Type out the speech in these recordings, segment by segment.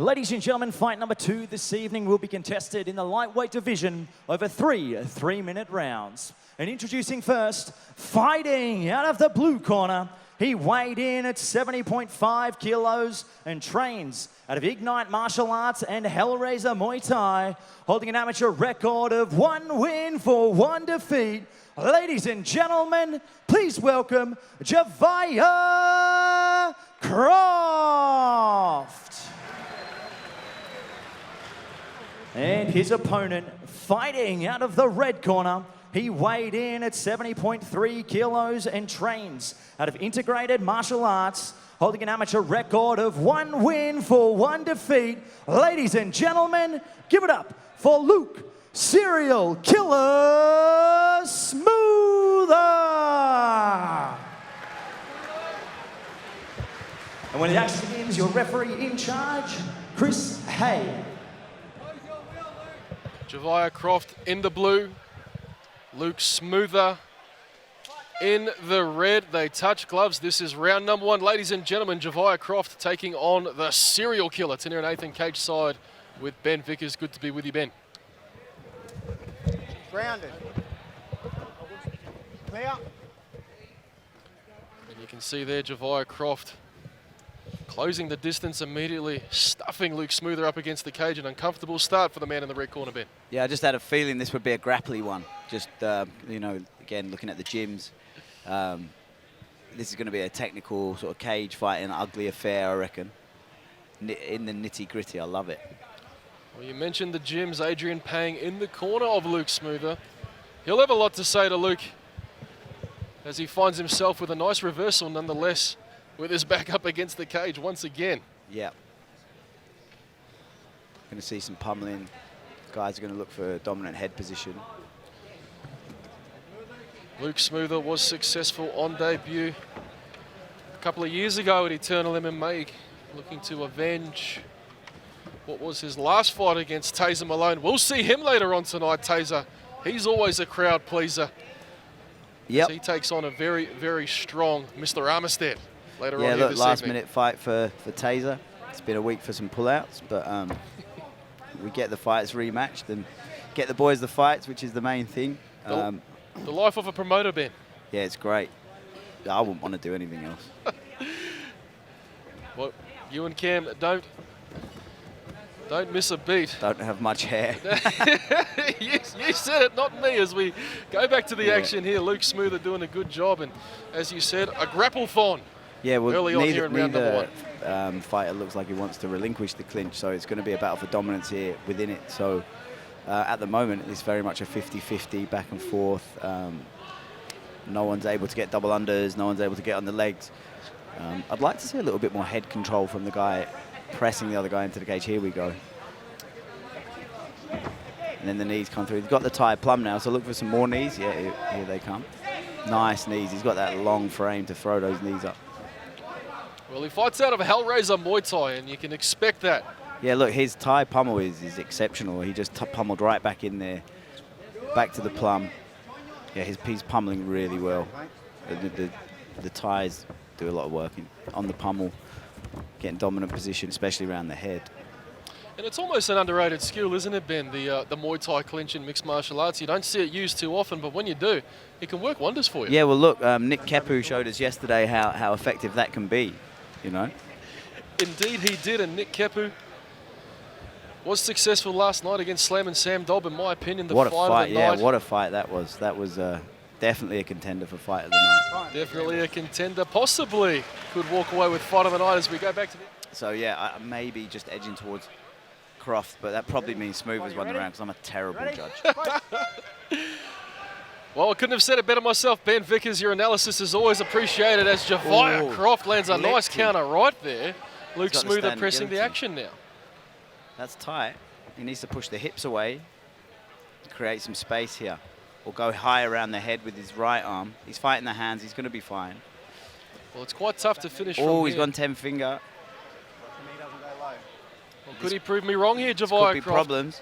Ladies and gentlemen, fight number 2 this evening will be contested in the lightweight division over 3 3-minute rounds. And introducing first, fighting out of the blue corner, he weighed in at 70.5 kilos and trains out of Ignite Martial Arts and Hellraiser Muay Thai, holding an amateur record of 1 win for 1 defeat. Ladies and gentlemen, please welcome Jahviah Croft. And his opponent, fighting out of the red corner, he weighed in at 70.3 kilos and trains out of Integrated Martial Arts, holding an amateur record of 1 win for 1 defeat. Ladies and gentlemen, give it up for Luke Serial Killer Smoother. And when the action begins, your referee in charge, Chris Hay. Jahviah Croft in the blue, Luke Smoother in the red. They touch gloves. This is round number 1. Ladies and gentlemen, Jahviah Croft taking on the serial killer. Tania and Nathan cage side with Ben Vickers. Good to be with you, Ben. Grounded. Clear. And you can see there Jahviah Croft closing the distance immediately, stuffing Luke Smoother up against the cage. An uncomfortable start for the man in the red corner, Ben. Yeah, I just had a feeling this would be a grapply one. Just, you know, again, looking at the gyms, this is going to be a technical sort of cage fight, an ugly affair, I reckon. In the nitty-gritty, I love it. Well, you mentioned the gyms. Adrian Pang in the corner of Luke Smoother. He'll have a lot to say to Luke as he finds himself with a nice reversal nonetheless, with his back up against the cage once again. Yeah. Going to see some pummeling. Guys are going to look for a dominant head position. Luke Smoother was successful on debut a couple of years ago at Eternal MMA, looking to avenge what was his last fight against Taser Malone. We'll see him later on tonight, Taser. He's always a crowd pleaser. Yep. So he takes on a very, very strong Mr. Armistead later on here this last evening. minute fight for Taser. It's been a week for some pullouts, but we get the fights rematched and get the boys the fights, which is the main thing. The life of a promoter, Ben. Yeah, it's great. I wouldn't want to do anything else. Well, you and Cam don't miss a beat. Don't have much hair. you said it, not me, as we go back to the action here. Luke Smoother doing a good job, and as you said, a grapple-thon. Yeah, well, early on here in round number 1. Fighter looks like he wants to relinquish the clinch, so it's going to be a battle for dominance here within it. So at the moment, it's very much a 50-50 back and forth. No one's able to get double unders, no one's able to get on the legs. I'd like to see a little bit more head control from the guy pressing the other guy into the cage. Here we go. And then the knees come through. He's got the Thai plum now, so look for some more knees. Yeah, here they come. Nice knees. He's got that long frame to throw those knees up. Well, he fights out of Hellraiser Muay Thai, and you can expect that. Yeah, look, his Thai pummel is exceptional. He just pummeled right back in there, back to the plum. Yeah, he's pummeling really well. The Thais do a lot of work on the pummel, getting dominant position, especially around the head. And it's almost an underrated skill, isn't it, Ben? The Muay Thai clinch in mixed martial arts. You don't see it used too often, but when you do, it can work wonders for you. Yeah, well, look, Nick Kepu showed us yesterday how effective that can be, you know. Indeed, he did, and Nick Kepu was successful last night against Slam and Sam Dobb, in my opinion. What a fight, yeah, what a fight that was. That was definitely a contender for fight of the night. Definitely a contender, possibly could walk away with fight of the night as we go back to the... So, yeah, maybe just edging towards Croft, but that probably means Smooth won the round because I'm a terrible judge. Well, I couldn't have said it better myself, Ben Vickers. Your analysis is always appreciated as Jahviah Croft lands a nice counter right there. Luke Smoother pressing the action now. That's tight. He needs to push the hips away, create some space here, or go high around the head with his right arm. He's fighting the hands. He's going to be fine. Well, it's quite tough to finish from here. Oh, he's gone 10-finger. Well, could he prove me wrong here, Jahviah Croft? Could be problems.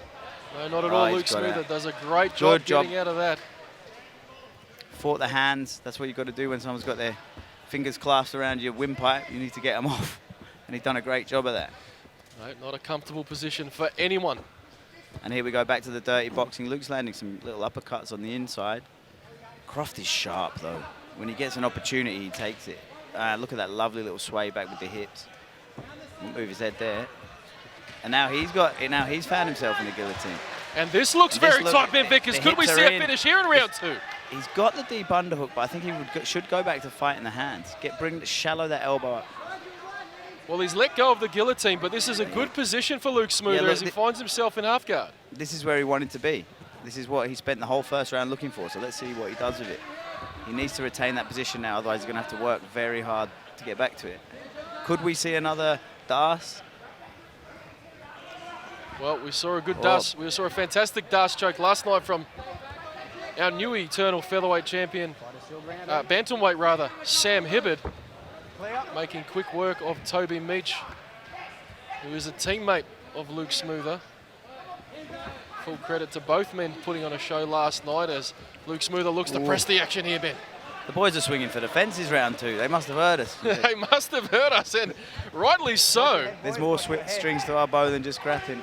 No, not at all. Luke Smoother does a great job getting out of that. Fought the hands. That's what you've got to do when someone's got their fingers clasped around your windpipe. You need to get them off. And he's done a great job of that. No, not a comfortable position for anyone. And here we go back to the dirty boxing. Luke's landing some little uppercuts on the inside. Croft is sharp, though. When he gets an opportunity, he takes it. Look at that lovely little sway back with the hips. Move his head there. And now he's found himself in the guillotine. And this looks very tight, Ben Vickers. Could we see a finish here in round 2? He's got the deep underhook, but I think he should go back to fighting the hands. Shallow that elbow up. Well, he's let go of the guillotine, but this is a good position for Luke Smoother as he finds himself in half guard. This is where he wanted to be. This is what he spent the whole first round looking for, so let's see what he does with it. He needs to retain that position now, otherwise he's going to have to work very hard to get back to it. Could we see another Das? Well, we saw a good Das. We saw a fantastic Das choke last night from our new eternal featherweight champion, bantamweight rather, Sam Hibbard, making quick work of Toby Meach, who is a teammate of Luke Smoother. Full credit to both men putting on a show last night as Luke Smoother looks to press the action here, Ben. The boys are swinging for the fences round 2. They must have heard us. They must have heard us, and rightly so. There's more strings to our bow than just grappling.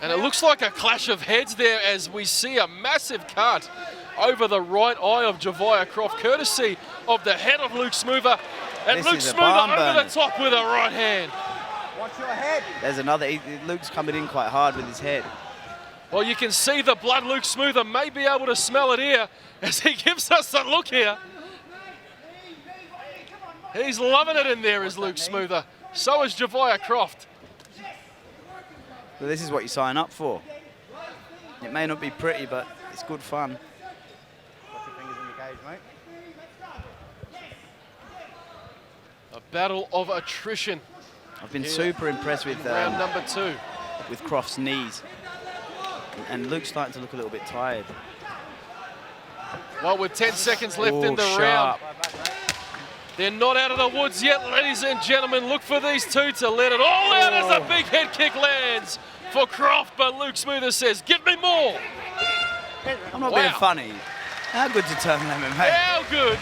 And it looks like a clash of heads there as we see a massive cut over the right eye of Jahviah Croft, courtesy of the head of Luke Smoother. And Luke Smoother over the top with a right hand. Watch your head. There's another. Luke's coming in quite hard with his head. Well, you can see the blood. Luke Smoother may be able to smell it here as he gives us a look here. He's loving it in there, is Luke Smoother. So is Jahviah Croft. Well, this is what you sign up for. It may not be pretty, but it's good fun. Watch your fingers in the cage, mate. A battle of attrition. I've been super impressed with round number 2. With Croft's knees. And Luke's starting to look a little bit tired. Well, with 10 seconds left in the round. They're not out of the woods yet, ladies and gentlemen. Look for these two to let it all out as a big head kick lands for Croft, but Luke Smoother says, give me more. I'm not being funny. How good's Eternal MMA? How good?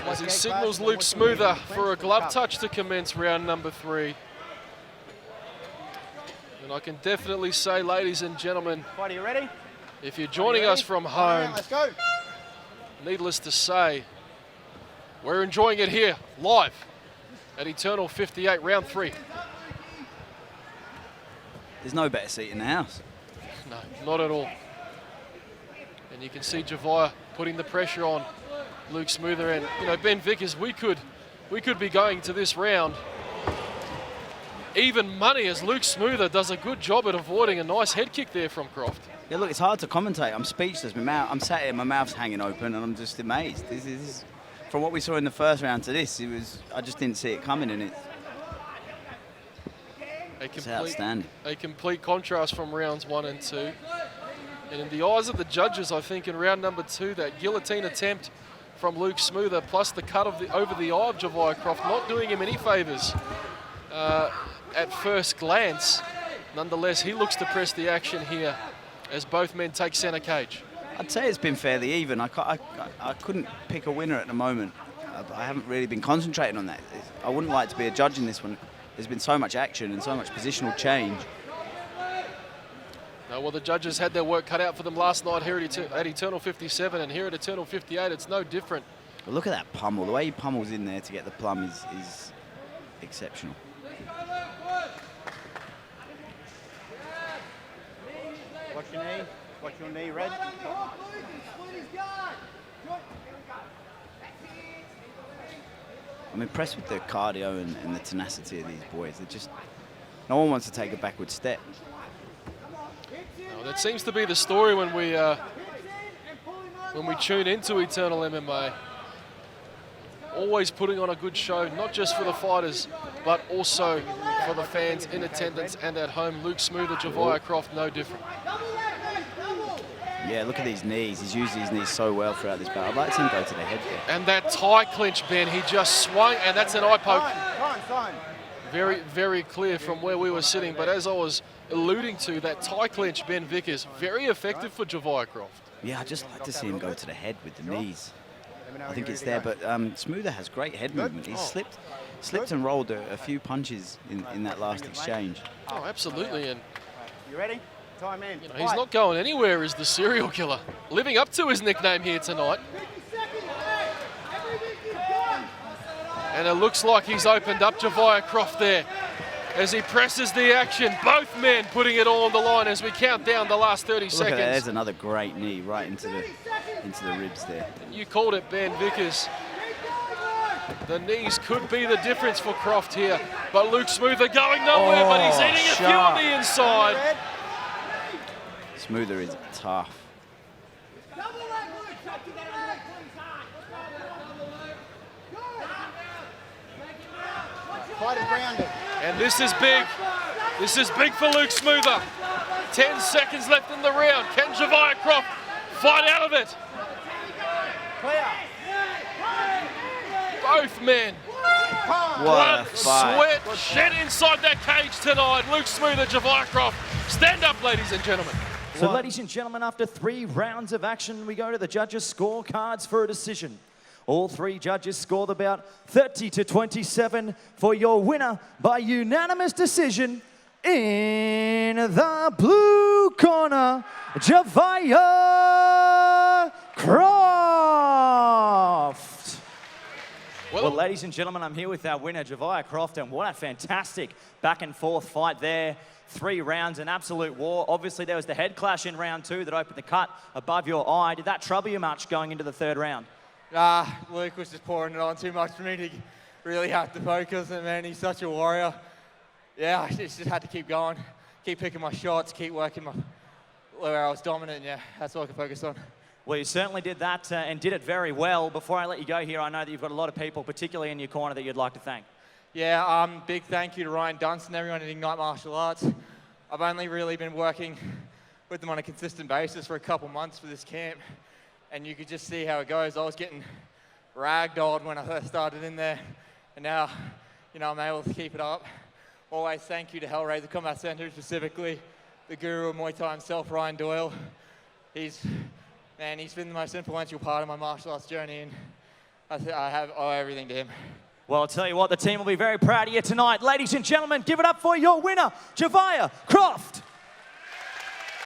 As he signals Luke Smoother for a glove touch to commence round number 3. And I can definitely say, ladies and gentlemen, Are you ready? if you're joining us from home, Let's go. needless to say, we're enjoying it here, live, at Eternal 58, round 3. There's no better seat in the house. No, not at all. And you can see Jahviah putting the pressure on Luke Smoother. And, you know, Ben Vickers, we could be going to this round even money as Luke Smoother does a good job at avoiding a nice head kick there from Croft. Yeah, look, it's hard to commentate. I'm speechless. I'm sat here, my mouth's hanging open, and I'm just amazed. This is from what we saw in the first round to this. I just didn't see it coming, and it's outstanding. A complete contrast from rounds 1 and 2. And in the eyes of the judges, I think in round number 2, that guillotine attempt from Luke Smoother, plus the cut over the eye of Jahviah Croft, not doing him any favours at first glance. Nonetheless, he looks to press the action here as both men take centre cage. I'd say it's been fairly even. I couldn't pick a winner at the moment. I haven't really been concentrating on that. I wouldn't like to be a judge in this one. There's been so much action and so much positional change. No, well, the judges had their work cut out for them last night here at Eternal 57, and here at Eternal 58, it's no different. But look at that pummel. The way he pummels in there to get the plum is exceptional. Watch your knee. Watch your knee, Red. I'm impressed with the cardio and the tenacity of these boys. They're just, no one wants to take a backward step. No, that seems to be the story when we tune into Eternal MMA. Always putting on a good show, not just for the fighters, but also for the fans in attendance and at home. Luke Smoother, Jahviah Croft, no different. Yeah, look at these knees. He's used his knees so well throughout this battle. I'd like to see him go to the head there. And that tie clinch, Ben, he just swung, and that's an eye poke. Fine. Very, very clear from where we were sitting. But as I was alluding to, that tie clinch, Ben Vickers, very effective for Jahviah Croft. Yeah, I'd just like to see him go to the head with the knees. I think it's there, but Smoother has great head movement. He's slipped and rolled a few punches in that last exchange. Oh, absolutely. And You ready? Time in. you know, he's not going anywhere as the serial killer, living up to his nickname here tonight. And it looks like he's opened up Jahviah Croft there as he presses the action. Both men putting it all on the line as we count down the last 30 Look seconds. at that. There's another great knee right into the ribs there. You called it, Ben Vickers. The knees could be the difference for Croft here. But Luke Smoother going nowhere, but he's eating a few on the inside. Smoother is tough. Fight is grounded. And this is big. This is big for Luke Smoother. 10 seconds left in the round. Can Jahviah Croft fight out of it? Clear. Both men. What a Blood, fight. sweat, shed inside that cage tonight. Luke Smoother, Jahviah Croft. Stand up, ladies and gentlemen. So, ladies and gentlemen, after 3 rounds of action, we go to the judges' scorecards for a decision. All 3 judges scored about 30-27 for your winner by unanimous decision in the blue corner, Jahviah Croft. Well, ladies and gentlemen, I'm here with our winner, Jahviah Croft, and what a fantastic back and forth fight there. 3 rounds, an absolute war. Obviously, there was the head clash in round 2 that opened the cut above your eye. Did that trouble you much going into the 3rd round? Luke was just pouring it on too much for me to really have to focus. And man, he's such a warrior. Yeah, I just had to keep going, keep picking my shots, keep working where I was dominant. Yeah, that's all I can focus on. Well, you certainly did that and did it very well. Before I let you go here, I know that you've got a lot of people, particularly in your corner, that you'd like to thank. Yeah, big thank you to Ryan Dunstan, everyone at Ignite Martial Arts. I've only really been working with them on a consistent basis for a couple months for this camp. And you could just see how it goes. I was getting ragdolled when I first started in there. And now, you know, I'm able to keep it up. Always thank you to Hellraiser Combat Centre, specifically the guru of Muay Thai himself, Ryan Doyle. He's been the most influential part of my martial arts journey, and I owe everything to him. Well, I'll tell you what, the team will be very proud of you tonight. Ladies and gentlemen, give it up for your winner, Jahviah Croft.